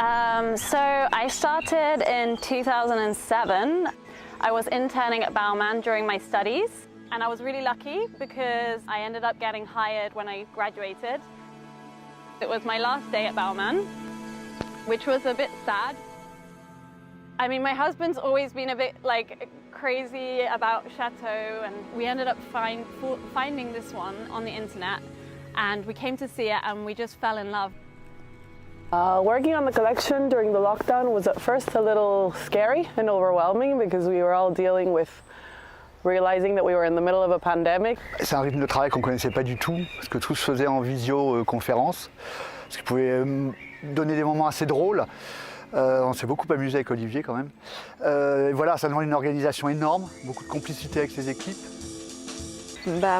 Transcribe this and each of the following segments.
So I started in 2007. I was interning at Balmain during my studies, and I was really lucky because I ended up getting hired when I graduated. It was my last day at Balmain, which was a bit sad. I mean, my husband's always been a bit crazy about chateau, and we ended up finding this one on the internet, and we came to see it and we just fell in love. Working on the collection during the lockdown was at first a little scary and overwhelming because we were all dealing with realizing that we were in the middle of a pandemic. C'est un rythme de travail qu'on ne connaissait pas du tout, parce que tout se faisait en visioconférence, ce qui pouvait donner des moments assez drôles. On s'est beaucoup amusé avec Olivier quand même. Et voilà, ça demande une organisation énorme, beaucoup de complicité avec les équipes.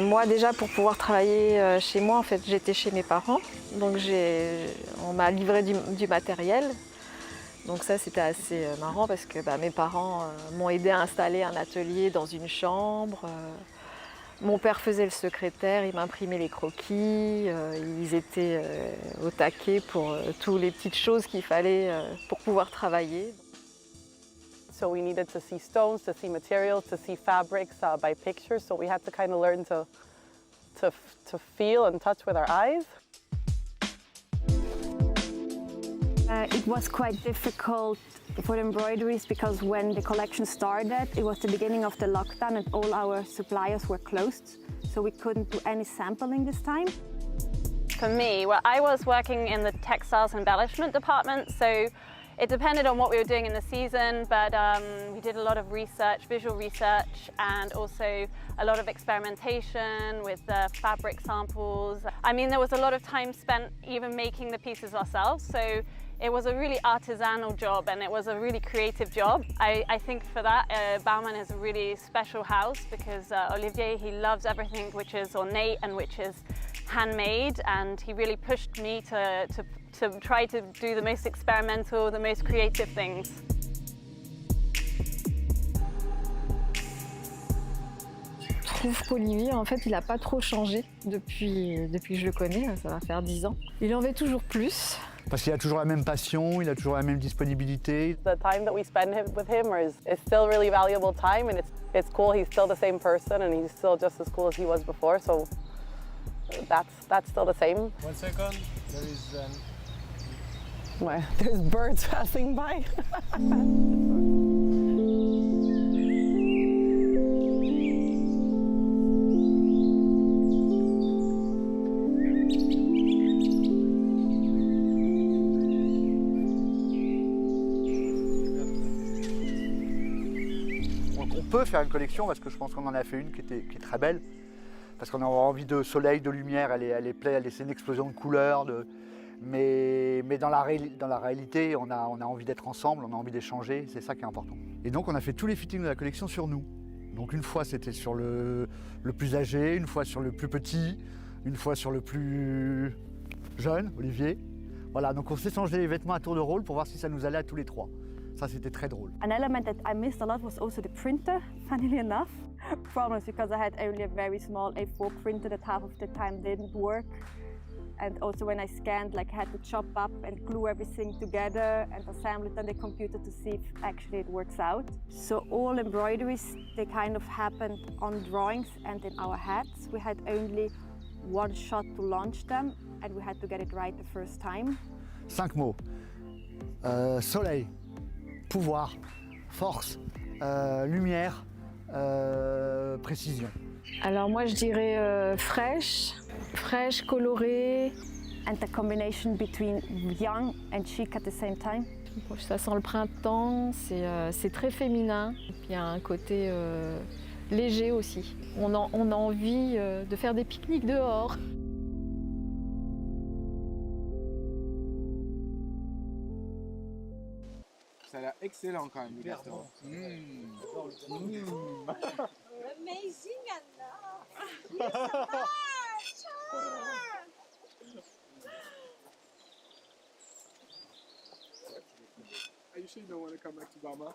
Moi déjà, pour pouvoir travailler chez moi, en fait, j'étais chez mes parents, donc on m'a livré du matériel. Donc ça, c'était assez marrant parce que mes parents m'ont aidé à installer un atelier dans une chambre. Mon père faisait le secrétaire, il m'imprimait les croquis, ils étaient au taquet pour toutes les petites choses qu'il fallait pour pouvoir travailler. So we needed to see stones, to see materials, to see fabrics by pictures. So we had to kind of learn to feel and touch with our eyes. It was quite difficult for embroideries because when the collection started, it was the beginning of the lockdown and all our suppliers were closed, so we couldn't do any sampling this time. For me, well, I was working in the textiles embellishment department, so it depended on what we were doing in the season, but we did a lot of research, visual research, and also a lot of experimentation with the fabric samples. I mean, there was a lot of time spent even making the pieces ourselves, so it was a really artisanal job and it was a really creative job. I think for that, Balmain is a really special house because Olivier, he loves everything which is ornate and which is handmade, and he really pushed me to try to do the most experimental, the most creative things. Je trouve qu'Olivier, en fait, il n'a pas trop changé depuis que je le connais, ça va faire 10 ans. Il en veut toujours plus. Parce qu'il a toujours la même passion, il a toujours la même disponibilité. The time that we spend with him is still really valuable time, and it's cool. He's still the same person and he's still just as cool as he was before, so that's still the same. 1 second, there is Well, there's birds passing by. On peut faire une collection parce que je pense qu'on en a fait une qui est très belle. Parce qu'on a envie de soleil, de lumière, elle est une explosion de couleurs. Mais dans la réalité, on a envie d'être ensemble, on a envie d'échanger, c'est ça qui est important. Et donc on a fait tous les fittings de la collection sur nous. Donc une fois c'était sur le plus âgé, une fois sur le plus petit, une fois sur le plus jeune, Olivier. Voilà, donc on s'est changé les vêtements à tour de rôle pour voir si ça nous allait à tous les trois. Ça, c'était très drôle. An element that I missed a lot was also the printer, funnily enough. Problems because I had only a very small A4 printer that half of the time didn't work. And also when I scanned, I had to chop up and glue everything together and assemble it on the computer to see if actually it works out. So all embroideries, they kind of happened on drawings and in our hats. We had only one shot to launch them and we had to get it right the first time. 5 mots. Soleil, pouvoir, force, lumière, précision. Alors moi je dirais fraîche, colorée. And the combination between young and chic at the same time. Ça sent le printemps, c'est très féminin. Et puis il y a un côté léger aussi. On a envie de faire des pique-niques dehors. Ça a l'air excellent quand même, le restaurant. Amazing, Anna! You're so much! Are you sure you don't want to come back to Balmain?